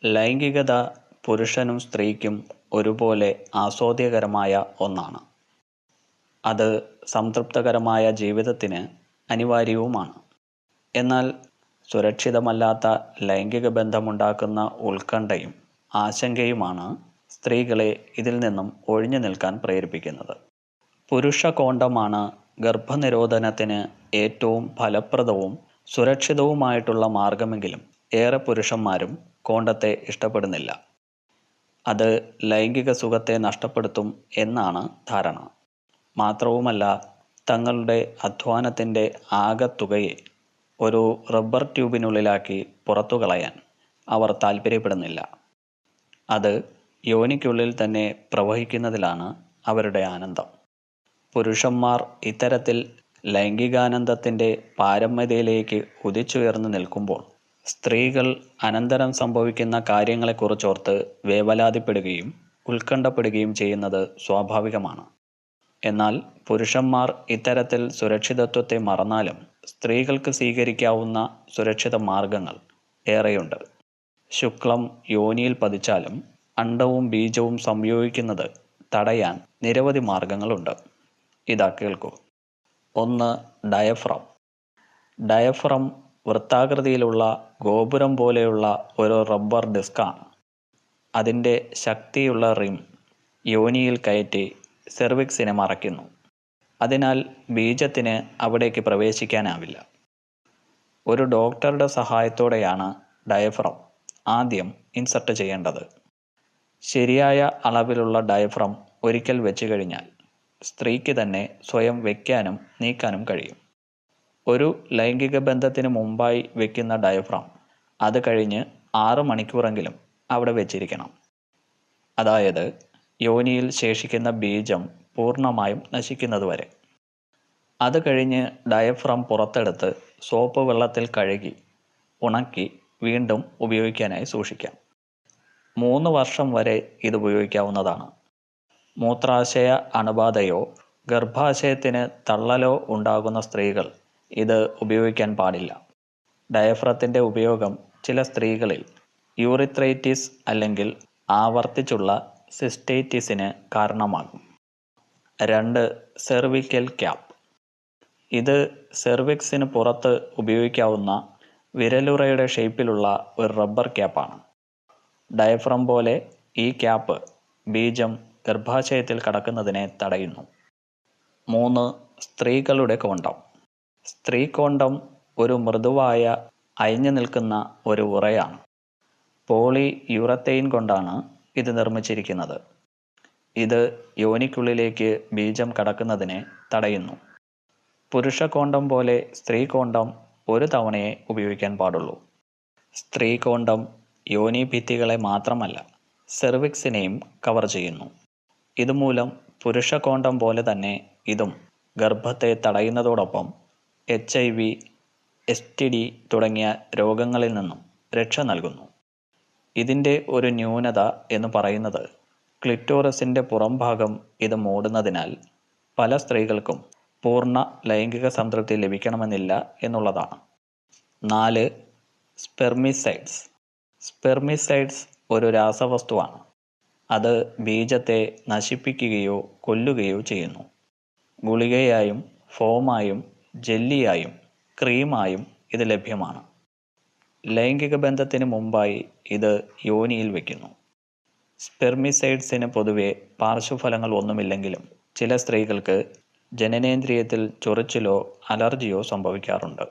ലൈംഗികത പുരുഷനും സ്ത്രീക്കും ഒരുപോലെ ആസ്വാദ്യകരമായ ഒന്നാണ്. അത് സംതൃപ്തകരമായ ജീവിതത്തിന് അനിവാര്യവുമാണ്. എന്നാൽ സുരക്ഷിതമല്ലാത്ത ലൈംഗിക ബന്ധമുണ്ടാക്കുന്ന ഉത്കണ്ഠയും ആശങ്കയുമാണ് സ്ത്രീകളെ ഇതിൽ നിന്നും ഒഴിഞ്ഞു നിൽക്കാൻ പ്രേരിപ്പിക്കുന്നത്. പുരുഷ കോണ്ടമാണ് ഗർഭനിരോധനത്തിന് ഏറ്റവും ഫലപ്രദവും സുരക്ഷിതവുമായിട്ടുള്ള മാർഗമെങ്കിലും ഏറെ പുരുഷന്മാരും കോണ്ടത്തെ ഇഷ്ടപ്പെടുന്നില്ല. അത് ലൈംഗിക സുഖത്തെ നഷ്ടപ്പെടുത്തും എന്നാണ് ധാരണ. മാത്രവുമല്ല, തങ്ങളുടെ അധ്വാനത്തിൻ്റെ ആകെത്തുകയെ ഒരു റബ്ബർ ട്യൂബിനുള്ളിലാക്കി പുറത്തു കളയാൻ അവർ താൽപ്പര്യപ്പെടുന്നില്ല. അത് യോനിക്കുള്ളിൽ തന്നെ പ്രവഹിക്കുന്നതിലാണ് അവരുടെ ആനന്ദം. പുരുഷന്മാർ ഇത്തരത്തിൽ ലൈംഗികാനന്ദത്തിൻ്റെ പാരമ്യതയിലേക്ക് ഉദിച്ചുയർന്നു നിൽക്കുമ്പോൾ സ്ത്രീകൾ അനന്തരം സംഭവിക്കുന്ന കാര്യങ്ങളെക്കുറിച്ചോർത്ത് വേവലാതിപ്പെടുകയും ഉത്കണ്ഠപ്പെടുകയും ചെയ്യുന്നത് സ്വാഭാവികമാണ്. എന്നാൽ പുരുഷന്മാർ ഇത്തരത്തിൽ സുരക്ഷിതത്വത്തെ മറന്നാലും സ്ത്രീകൾക്ക് സ്വീകരിക്കാവുന്ന സുരക്ഷിത മാർഗങ്ങൾ ഏറെയുണ്ട്. ശുക്ലം യോനിയിൽ പതിച്ചാലും അണ്ഡവും ബീജവും സംയോജിക്കുന്നത് തടയാൻ നിരവധി മാർഗങ്ങളുണ്ട്. ഇതാ കേൾക്കൂ. 1. ഡയഫ്രം. ഡയഫ്രം വൃത്താകൃതിയിലുള്ള ഗോപുരം പോലെയുള്ള ഒരു റബ്ബർ ഡിസ്കാണ്. അതിൻ്റെ ശക്തിയുള്ള റിം യോനിയിൽ കയറ്റി സെർവിക്സിനെ മറയ്ക്കുന്നു. അതിനാൽ ബീജത്തിന് അവിടേക്ക് പ്രവേശിക്കാനാവില്ല. ഒരു ഡോക്ടറുടെ സഹായത്തോടെയാണ് ഡയഫ്രം ആദ്യം ഇൻസർട്ട് ചെയ്യേണ്ടത്. ശരിയായ അളവിലുള്ള ഡയഫ്രം ഒരിക്കൽ വെച്ച് കഴിഞ്ഞാൽ സ്ത്രീക്ക് തന്നെ സ്വയം വയ്ക്കാനും നീക്കാനും കഴിയും. ഒരു ലൈംഗിക ബന്ധത്തിന് മുമ്പായി വയ്ക്കുന്ന ഡയഫ്രം അത് കഴിഞ്ഞ് 6 മണിക്കൂറെങ്കിലും അവിടെ വെച്ചിരിക്കണം. അതായത് യോനിയിൽ ശേഷിക്കുന്ന ബീജം പൂർണ്ണമായും നശിക്കുന്നതുവരെ. അത് കഴിഞ്ഞ് ഡയഫ്രം പുറത്തെടുത്ത് സോപ്പ് വെള്ളത്തിൽ കഴുകി ഉണക്കി വീണ്ടും ഉപയോഗിക്കാനായി സൂക്ഷിക്കാം. 3 വർഷം വരെ ഇത് ഉപയോഗിക്കാവുന്നതാണ്. മൂത്രാശയ അണുബാധയോ ഗർഭാശയത്തിന് തള്ളലോ ഉണ്ടാകുന്ന സ്ത്രീകൾ ഇത് ഉപയോഗിക്കാൻ പാടില്ല. ഡയഫ്രത്തിൻ്റെ ഉപയോഗം ചില സ്ത്രീകളിൽ യൂറിത്രൈറ്റിസ് അല്ലെങ്കിൽ ആവർത്തിച്ചുള്ള സിസ്റ്റൈറ്റിസിന് കാരണമാകും. 2. Cervical cap. ഇത് സെർവിക്സിന് പുറത്ത് ഉപയോഗിക്കാവുന്ന വിരലുറയുടെ ഷേപ്പിലുള്ള ഒരു റബ്ബർ ക്യാപ്പാണ്. ഡയഫ്രം പോലെ ഈ ക്യാപ്പ് ബീജം ഗർഭാശയത്തിൽ കടക്കുന്നതിനെ തടയുന്നു. 3. സ്ത്രീകളുടെ കോണ്ടം. സ്ത്രീ കോണ്ടം ഒരു മൃദുവായ അയഞ്ഞു നിൽക്കുന്ന ഒരു ഉറയാണ്. പോളി യൂറത്തെയിൻ കൊണ്ടാണ് ഇത് നിർമ്മിച്ചിരിക്കുന്നത്. ഇത് യോനിക്കുള്ളിലേക്ക് ബീജം കടക്കുന്നതിനെ തടയുന്നു. പുരുഷ കോണ്ടം പോലെ സ്ത്രീ കോണ്ടം ഒരു തവണയേ ഉപയോഗിക്കാൻ പാടുള്ളൂ. സ്ത്രീ കോണ്ടം യോനി ഭിത്തികളെ മാത്രമല്ല സെർവിക്സിനെയും കവർ ചെയ്യുന്നു. ഇതുമൂലം പുരുഷ കോണ്ടം പോലെ തന്നെ ഇതും ഗർഭത്തെ തടയുന്നതോടൊപ്പം HIV, STD തുടങ്ങിയ രോഗങ്ങളിൽ നിന്നും രക്ഷ നൽകുന്നു. ഇതിൻ്റെ ഒരു ന്യൂനത എന്ന് പറയുന്നത് ക്ലിറ്റോറസിൻ്റെ പുറംഭാഗം ഇത് മൂടുന്നതിനാൽ പല സ്ത്രീകൾക്കും പൂർണ്ണ ലൈംഗിക സംതൃപ്തി ലഭിക്കണമെന്നില്ല എന്നുള്ളതാണ്. 4. സ്പെർമിസൈഡ്സ്. സ്പെർമിസൈഡ്സ് ഒരു രാസവസ്തുവാണ്. അത് ബീജത്തെ നശിപ്പിക്കുകയോ കൊല്ലുകയോ ചെയ്യുന്നു. ഗുളികയായും ഫോമായും ജെല്ലിയായും ക്രീമായും ഇത് ലഭ്യമാണ്. ലൈംഗിക ബന്ധത്തിന് മുമ്പായി ഇത് യോനിയിൽ വയ്ക്കുന്നു. സ്പെർമിസൈഡ്സിന് പൊതുവെ പാർശ്വഫലങ്ങൾ ഒന്നുമില്ലെങ്കിലും ചില സ്ത്രീകൾക്ക് ജനനേന്ദ്രിയത്തിൽ ചൊറിച്ചിലോ അലർജിയോ സംഭവിക്കാറുണ്ട്.